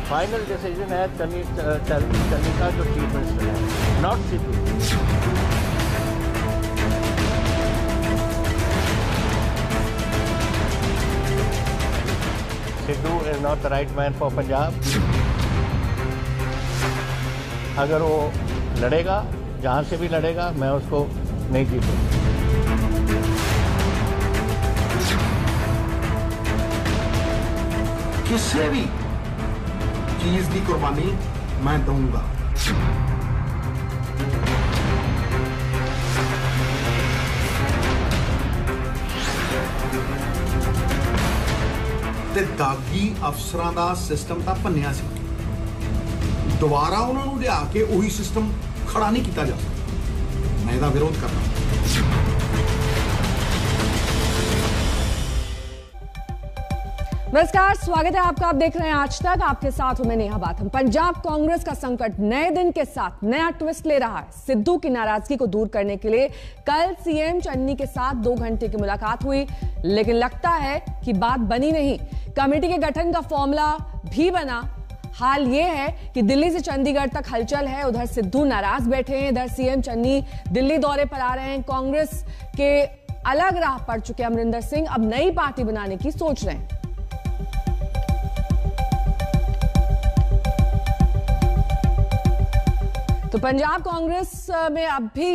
Final decision है चन्नी का जो चीफ मिनिस्टर है, not Sidhu. Sidhu is not the right man for Punjab. अगर वो लड़ेगा, जहां से भी लड़ेगा, मैं उसको नहीं जीतूंगा। किसी भी चीज की कुर्बानी मैं दूंगा। ਤੇ ਦਾਗੀ ਅਫਸਰਾਂ ਦਾ ਸਿਸਟਮ ਤਾਂ ਭੰਨਿਆ ਸੀ, ਦੁਬਾਰਾ ਉਹਨਾਂ ਨੂੰ ਲਿਆ ਕੇ ਉਹੀ ਸਿਸਟਮ ਖੜਾ ਨਹੀਂ ਕੀਤਾ ਜਾ ਸਕਦਾ। ਮੈਂ ਇਹਦਾ ਵਿਰੋਧ ਕਰਦਾ। नमस्कार, स्वागत है आपका। आप देख रहे हैं आज तक, आपके साथ हूं मैं नेहा बाथम। पंजाब कांग्रेस का संकट नए दिन के साथ नया ट्विस्ट ले रहा है। सिद्धू की नाराजगी को दूर करने के लिए कल सीएम चन्नी के साथ 2 घंटे की मुलाकात हुई, लेकिन लगता है कि बात बनी नहीं। कमेटी के गठन का फॉर्मूला भी बना। हाल यह है कि दिल्ली से चंडीगढ़ तक हलचल है। उधर सिद्धू नाराज बैठे हैं, इधर सीएम चन्नी दिल्ली दौरे पर आ रहे हैं। कांग्रेस के अलग राह पड़ चुके अमरिंदर सिंह अब नई पार्टी बनाने की सोच रहे हैं। तो पंजाब कांग्रेस में अब भी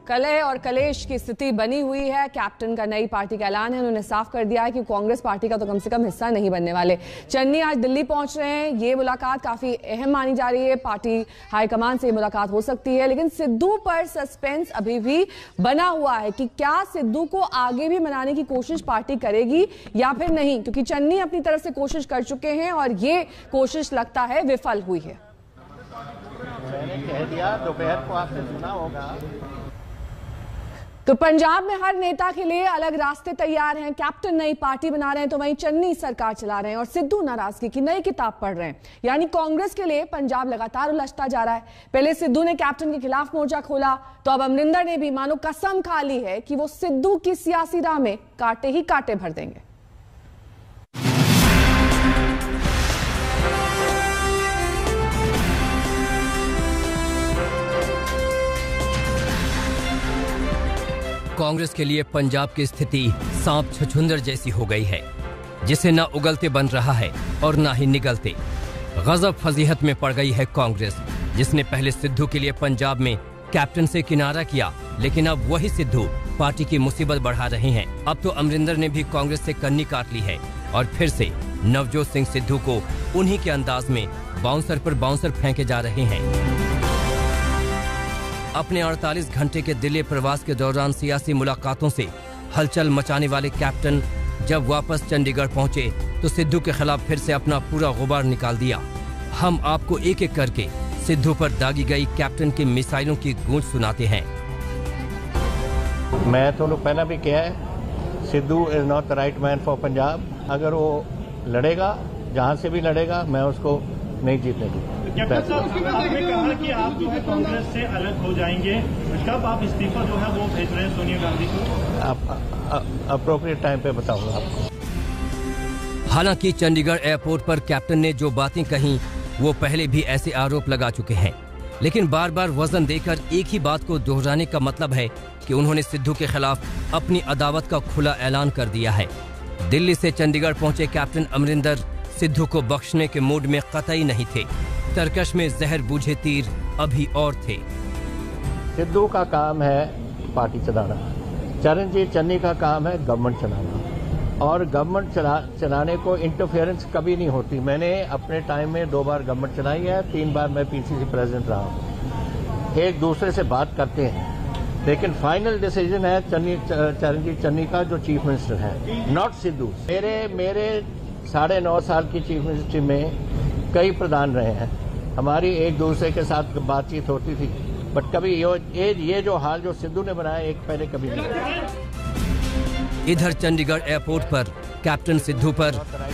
कलह और कलेश की स्थिति बनी हुई है। कैप्टन का नई पार्टी का ऐलान है। उन्होंने साफ कर दिया है कि कांग्रेस पार्टी का तो कम से कम हिस्सा नहीं बनने वाले। चन्नी आज दिल्ली पहुंच रहे हैं। ये मुलाकात काफी अहम मानी जा रही है। पार्टी हाईकमान से ये मुलाकात हो सकती है, लेकिन सिद्धू पर सस्पेंस अभी भी बना हुआ है कि क्या सिद्धू को आगे भी मनाने की कोशिश पार्टी करेगी या फिर नहीं, क्योंकि चन्नी अपनी तरफ से कोशिश कर चुके हैं और ये कोशिश लगता है विफल हुई है। मैंने कह दिया, दोपहर को आपने सुना होगा। तो पंजाब में हर नेता के लिए अलग रास्ते तैयार हैं। कैप्टन नई पार्टी बना रहे हैं तो वहीं चन्नी सरकार चला रहे हैं और सिद्धू नाराजगी की नई किताब पढ़ रहे हैं। यानी कांग्रेस के लिए पंजाब लगातार उलझता जा रहा है। पहले सिद्धू ने कैप्टन के खिलाफ मोर्चा खोला, तो अब अमरिंदर ने भी मानो कसम खा ली है कि वो सिद्धू की सियासी राह में कांटे ही कांटे भर देंगे। कांग्रेस के लिए पंजाब की स्थिति सांप छछूंदर जैसी हो गई है, जिसे न उगलते बन रहा है और न ही निगलते। गजब फजीहत में पड़ गई है कांग्रेस, जिसने पहले सिद्धू के लिए पंजाब में कैप्टन से किनारा किया, लेकिन अब वही सिद्धू पार्टी की मुसीबत बढ़ा रहे हैं। अब तो अमरिंदर ने भी कांग्रेस से कन्नी काट ली है और फिर से नवजोत सिंह सिद्धू को उन्हीं के अंदाज में बाउंसर पर बाउंसर फेंके जा रहे हैं। अपने 48 घंटे के दिल्ली प्रवास के दौरान सियासी मुलाकातों से हलचल मचाने वाले कैप्टन जब वापस चंडीगढ़ पहुंचे तो सिद्धू के खिलाफ फिर से अपना पूरा गुबार निकाल दिया। हम आपको एक एक करके सिद्धू पर दागी गई कैप्टन की मिसाइलों की गूंज सुनाते हैं। मैं तो पहला भी कहा है, Sidhu is not the right man for Punjab. अगर वो लड़ेगा, जहां से भी लड़ेगा, मैं उसको नहीं जीतने दूंगा। कैप्टन साहब, आपने कहा कि आप जो है कांग्रेस से अलग हो जाएंगे, कब आप इस्तीफा जो है वो भेज रहे हैं सोनिया गांधी को? आप अप्रोप्रिएट टाइम पे बताऊंगा आपको। हालांकि चंडीगढ़ एयरपोर्ट पर कैप्टन ने जो बातें कहीं वो पहले भी ऐसे आरोप लगा चुके हैं, लेकिन बार बार वजन देकर एक ही बात को दोहराने का मतलब है कि उन्होंने सिद्धू के खिलाफ अपनी अदावत का खुला ऐलान कर दिया है। दिल्ली से चंडीगढ़ पहुंचे कैप्टन अमरिंदर सिद्धू को बख्शने के मूड में कतई नहीं थे। तरकश में जहर बूझे तीर अभी और थे। सिद्धू का काम है पार्टी चलाना, चरणजीत चन्नी का काम है गवर्नमेंट चलाना, और गवर्नमेंट चलाने को इंटरफेरेंस कभी नहीं होती। मैंने अपने टाइम में 2 बार गवर्नमेंट चलाई है, 3 बार मैं पीसीसी प्रेसिडेंट रहा हूँ। एक दूसरे से बात करते हैं, लेकिन फाइनल डिसीजन है चरणजीत चन्नी का जो चीफ मिनिस्टर है, नॉट सिद्धू। मेरे 9.5 साल की चीफ मिनिस्ट्री में कई प्रधान रहे हैं। हमारी एक दूसरे के साथ बातचीत होती थी, बट कभी ये जो हाल जो सिद्धू ने बनाया एक पहले कभी नहीं। इधर चंडीगढ़ एयरपोर्ट पर कैप्टन सिद्धू पर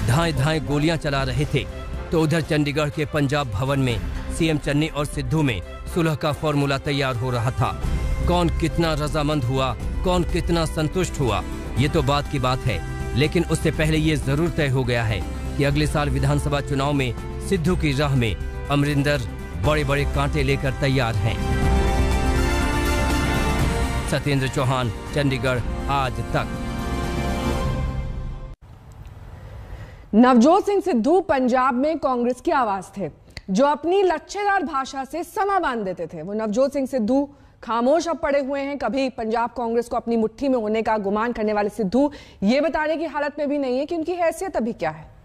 धाएं धाएं गोलियां चला रहे थे, तो उधर चंडीगढ़ के पंजाब भवन में सीएम चन्नी और सिद्धू में सुलह का फॉर्मूला तैयार हो रहा था। कौन कितना रजामंद हुआ, कौन कितना संतुष्ट हुआ, ये तो बात की बात है, लेकिन उससे पहले ये जरूर तय हो गया है कि अगले साल विधानसभा चुनाव में सिद्धू की राह में अमरिंदर बड़े बड़े कांटे लेकर तैयार हैं। सत्येंद्र चौहान, चंडीगढ़ आज तक। नवजोत सिंह सिद्धू पंजाब में कांग्रेस की आवाज थे, जो अपनी लच्छेदार भाषा से समा बांध देते थे। वो नवजोत सिंह सिद्धू खामोश अब पड़े हुए हैं। कभी पंजाब कांग्रेस को अपनी मुट्ठी में होने का गुमान करने वाले सिद्धू ये बताने की हालत में भी नहीं है कि उनकी हैसियत अभी क्या है।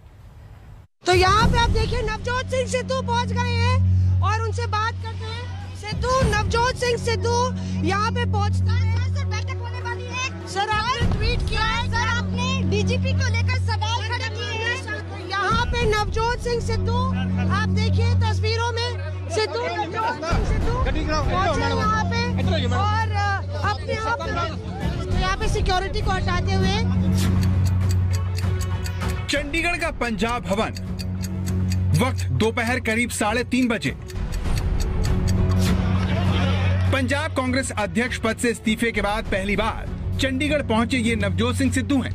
तो यहाँ पे आप देखिए नवजोत सिंह सिद्धू पहुँच गए हैं और उनसे बात करते हैं। सिद्धू, नवजोत सिंह सिद्धू यहाँ पे पहुँचता है। सर, बैठक होने वाली है। सर, आपने ट्वीट किया है। सर, आपने डीजीपी को लेकर सवाल खड़े किए हैं। यहाँ पे नवजोत सिंह सिद्धू, आप देखिए तस्वीरों में सिद्धू पहुँचे यहाँ पे और अपने आप यहाँ पे सिक्योरिटी को हटाते हुए। चंडीगढ़ का पंजाब भवन, वक्त दोपहर करीब 3:30 बजे। पंजाब कांग्रेस अध्यक्ष पद से इस्तीफे के बाद पहली बार चंडीगढ़ पहुंचे ये नवजोत सिंह सिद्धू हैं।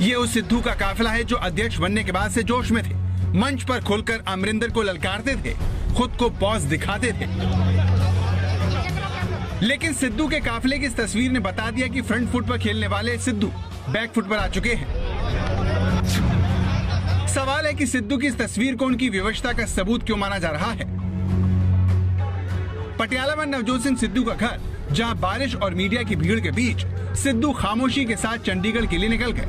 ये उस सिद्धू का काफिला है जो अध्यक्ष बनने के बाद से जोश में थे, मंच पर खुलकर अमरिंदर को ललकारते थे, खुद को बॉस दिखाते थे। लेकिन सिद्धू के काफिले की इस तस्वीर ने बता दिया कि फ्रंट फुट पर खेलने वाले सिद्धू बैक फुट पर आ चुके हैं। सवाल है कि सिद्धू की इस तस्वीर को उनकी विवशता का सबूत क्यों माना जा रहा है। पटियाला में नवजोत सिंह सिद्धू का घर, जहां बारिश और मीडिया की भीड़ के बीच सिद्धू खामोशी के साथ चंडीगढ़ के लिए निकल गए।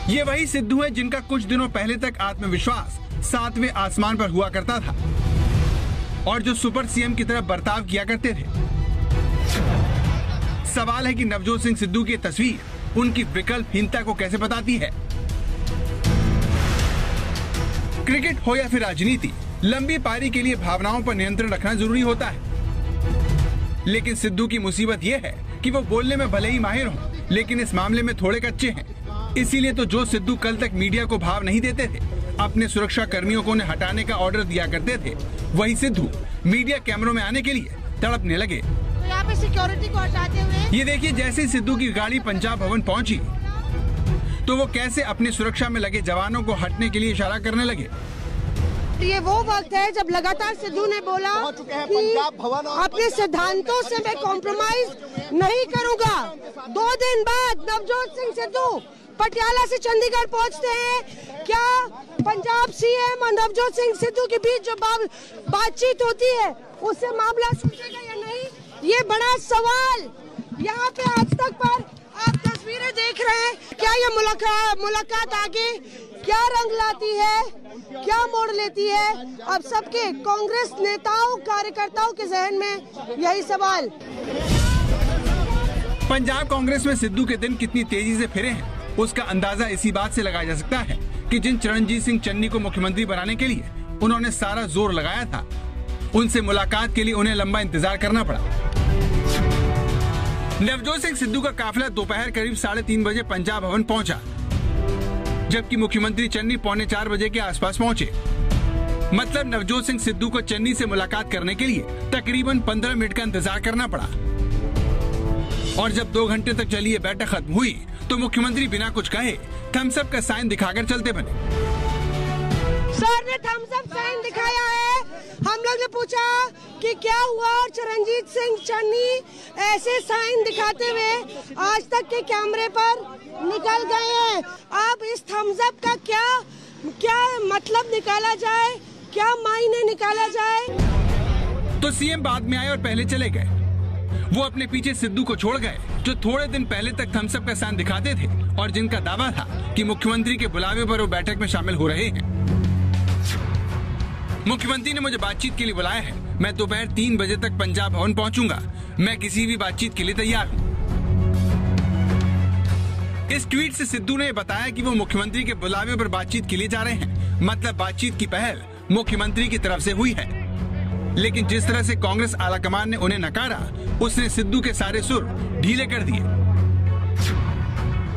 ये वही सिद्धू है जिनका कुछ दिनों पहले तक आत्मविश्वास 7वें आसमान पर हुआ करता था और जो सुपर सीएम की तरह बर्ताव किया करते थे। सवाल है कि नवजोत सिंह सिद्धू की तस्वीर उनकी विकल्पहीनता को कैसे बताती है। क्रिकेट हो या फिर राजनीति, लंबी पारी के लिए भावनाओं पर नियंत्रण रखना जरूरी होता है। लेकिन सिद्धू की मुसीबत यह है कि वो बोलने में भले ही माहिर हों, लेकिन इस मामले में थोड़े कच्चे हैं। इसीलिए तो जो सिद्धू कल तक मीडिया को भाव नहीं देते थे, अपने सुरक्षा कर्मियों को उन्हें हटाने का ऑर्डर दिया करते थे, वही सिद्धू मीडिया कैमरों में आने के लिए तड़पने लगे। तो यहाँ पे सिक्योरिटी को हटाते हुए ये देखिए, जैसे सिद्धू की गाड़ी पंजाब भवन पहुंची तो वो कैसे अपनी सुरक्षा में लगे जवानों को हटने के लिए इशारा करने लगे। ये वो वक्त है जब लगातार सिद्धू ने बोला कि अपने सिद्धांतों से मैं कॉम्प्रोमाइज नहीं करूंगा। 2 दिन बाद नवजोत सिंह सिद्धू पटियाला से चंडीगढ़ पहुंचते हैं। क्या पंजाब सीएम और नवजोत सिंह सिद्धू के बीच जो बातचीत होती है उससे मामला सुलझेगा या नहीं, ये बड़ा सवाल यहाँ पे आज तक पर आप तस्वीरें देख रहे हैं। क्या ये मुलाकात आगे क्या रंग लाती है, क्या मोड़ लेती है, अब सबके कांग्रेस नेताओं कार्यकर्ताओं के जहन में यही सवाल। पंजाब कांग्रेस में सिद्धू के दिन कितनी तेजी से फिरे हैं, उसका अंदाजा इसी बात से लगाया जा सकता है कि जिन चरणजीत सिंह चन्नी को मुख्यमंत्री बनाने के लिए उन्होंने सारा जोर लगाया था, उनसे मुलाकात के लिए उन्हें लंबा इंतजार करना पड़ा। नवजोत सिंह सिद्धू का काफिला दोपहर करीब 3:30 बजे पंजाब भवन पहुंचा, जबकि मुख्यमंत्री चन्नी 3:45 बजे के आसपास पहुंचे। मतलब नवजोत सिंह सिद्धू को चन्नी से मुलाकात करने के लिए तकरीबन 15 मिनट का इंतजार करना पड़ा। और जब 2 घंटे तक चली ये बैठक खत्म हुई तो मुख्यमंत्री बिना कुछ कहे थम्स अप का साइन दिखाकर चलते बने। सर ने थम्स अप साइन दिखाया है। हम लोग ने पूछा कि क्या हुआ और चरणजीत सिंह चन्नी ऐसे साइन दिखाते हुए आज तक के कैमरे पर निकल गए हैं। अब इस थम्स अप का क्या मतलब निकाला जाए, क्या मायने निकाला जाए। तो सीएम बाद में आए और पहले चले गए। वो अपने पीछे सिद्धू को छोड़ गए, जो थोड़े दिन पहले तक थम्स अप का साइन दिखाते थे और जिनका दावा था कि मुख्यमंत्री के बुलावे पर वो बैठक में शामिल हो रहे हैं। मुख्यमंत्री ने मुझे बातचीत के लिए बुलाया है। मैं दोपहर 3 बजे तक पंजाब भवन पहुंचूंगा। मैं किसी भी बातचीत के लिए तैयार हूं। इस ट्वीट से सिद्धू ने बताया कि वो मुख्यमंत्री के बुलावे पर बातचीत के लिए जा रहे हैं। मतलब बातचीत की पहल मुख्यमंत्री की तरफ से हुई है। लेकिन जिस तरह से कांग्रेस आलाकमान ने उन्हें नकारा, उसने सिद्धू के सारे सुर ढीले कर दिए।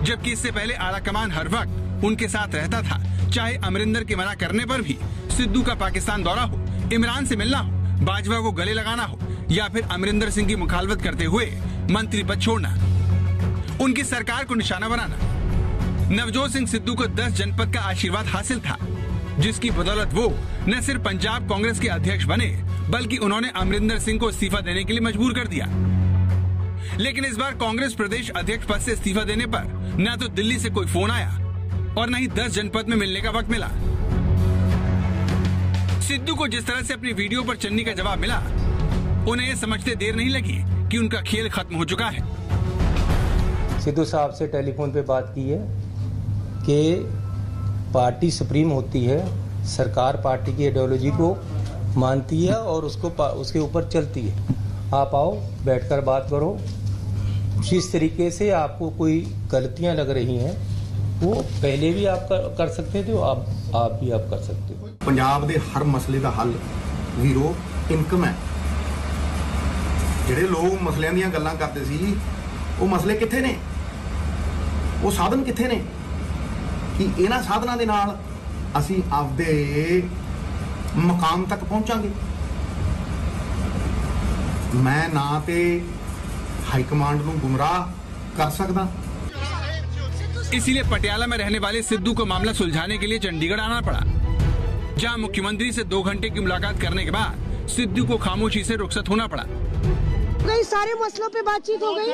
जबकि इससे पहले आलाकमान हर वक्त उनके साथ रहता था, चाहे अमरिंदर के मना करने पर भी सिद्धू का पाकिस्तान दौरा हो, इमरान से मिलना हो, बाजवा को गले लगाना हो या फिर अमरिंदर सिंह की मुखालफत करते हुए मंत्री पद छोड़ना, उनकी सरकार को निशाना बनाना। नवजोत सिंह सिद्धू को 10 जनपद का आशीर्वाद हासिल था, जिसकी बदौलत वो न सिर्फ पंजाब कांग्रेस के अध्यक्ष बने, बल्कि उन्होंने अमरिंदर सिंह को इस्तीफा देने के लिए मजबूर कर दिया। लेकिन इस बार कांग्रेस प्रदेश अध्यक्ष पद से इस्तीफा देने पर न तो दिल्ली से कोई फोन आया और न ही 10 जनपद में मिलने का वक्त मिला। सिद्धू को जिस तरह से अपनी वीडियो पर चन्नी का जवाब मिला, उन्हें ये समझते देर नहीं लगी कि उनका खेल खत्म हो चुका है। सिद्धू साहब से टेलीफोन पे बात की है कि पार्टी सुप्रीम होती है, सरकार पार्टी की आइडियोलॉजी को मानती है और उसके ऊपर चलती है। आप आओ, बैठकर बात करो, जिस तरीके से आपको कोई गलतियां लग रही हैं वो पहले भी आप कर सकते थे, आप भी आप कर सकते हो। पंजाब के हर मसले का हल वीरो इनकम है। ਜਿਹੜੇ लोग मसलियां ਦੀਆਂ ਗੱਲਾਂ ਕਰਦੇ ਸੀ, ਉਹ ਮਸਲੇ ਕਿੱਥੇ ਨੇ? ਉਹ ਸਾਧਨ ਕਿੱਥੇ ਨੇ ਕਿ ਇਹਨਾਂ ਸਾਧਨਾਂ ਦੇ ਨਾਲ ਅਸੀਂ ਆਪਦੇ ਮਕਾਮ ਤੱਕ ਪਹੁੰਚਾਂਗੇ? ਮੈਂ ਨਾ ਤੇ ਹਾਈ ਕਮਾंड ਨੂੰ ਗੁੰਮਰਾਹ कर सकदा। इसीलिए पटियाला में रहने वाले सिद्धू को मामला सुलझाने के लिए चंडीगढ़ आना पड़ा, जहां मुख्यमंत्री से 2 घंटे की मुलाकात करने के बाद सिद्धू को खामोशी से रुखसत होना पड़ा। कई सारे मसलों पे बातचीत हो गई।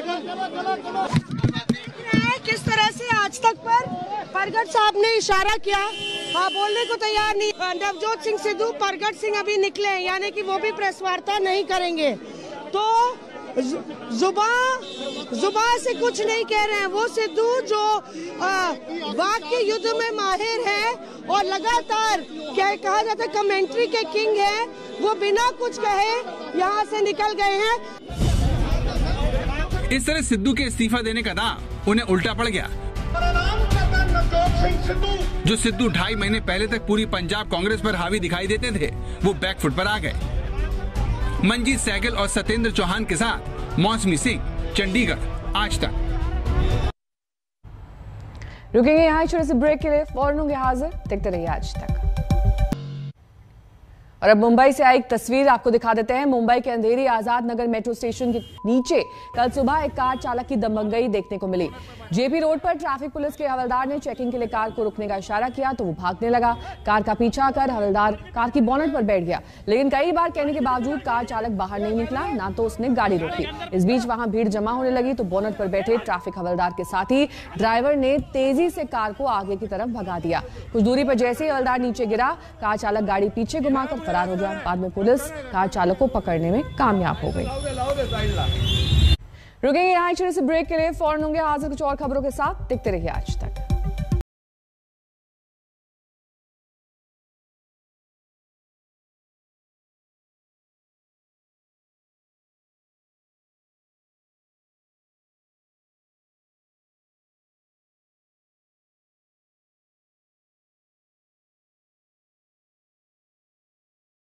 किस तरह से आज तक पर परगट साहब ने इशारा किया, हाँ बोलने को तैयार नहीं। नवजोत सिंह सिद्धू, परगट सिंह अभी निकले, यानी कि वो भी प्रेस वार्ता नहीं करेंगे। तो जुबान से कुछ नहीं कह रहे हैं। वो सिद्धू जो वाक्य युद्ध में माहिर है और लगातार क्या कहा जाता है कमेंट्री के किंग है, वो बिना कुछ कहे यहाँ से निकल गए हैं। इस तरह सिद्धू के इस्तीफा देने का दांव उन्हें उल्टा पड़ गया। जो सिद्धू 2.5 महीने पहले तक पूरी पंजाब कांग्रेस पर हावी दिखाई देते थे, वो बैकफुट पर आ गए। मंजीत सहगल और सत्येंद्र चौहान के साथ मौसमी सिंह, चंडीगढ़, आज तक। रुकेंगे यहाँ छोटे से ब्रेक के लिए, फौरन होंगे हाजिर, देखते रहिए आज तक। और अब मुंबई से आई एक तस्वीर आपको दिखा देते हैं। मुंबई के अंधेरी आजाद नगर मेट्रो स्टेशन के नीचे कल सुबह एक कार चालक की दबंगई देखने को मिली। जेपी रोड पर ट्रैफिक पुलिस के हवलदार ने चेकिंग के लिए कार को रुकने का इशारा किया तो वो भागने लगा। कार का पीछा कर हवलदार कार की बोनट पर बैठ गया, लेकिन कई बार कहने के बावजूद कार चालक बाहर नहीं निकला, ना तो उसने गाड़ी रोकी। इस बीच वहां भीड़ जमा होने लगी तो बोनट पर बैठे ट्रैफिक हवलदार के साथ ही ड्राइवर ने तेजी से कार को आगे की तरफ भगा दिया। कुछ दूरी पर जैसे ही हवलदार नीचे गिरा, कार चालक गाड़ी पीछे घुमाकर फरार हो गया। बाद में पुलिस कार चालक को पकड़ने में कामयाब हो गई। रुकेंगे यहाँ छोटे से ब्रेक के लिए, फौरन होंगे हाजिर कुछ और खबरों के साथ, देखते रहिए आज तक।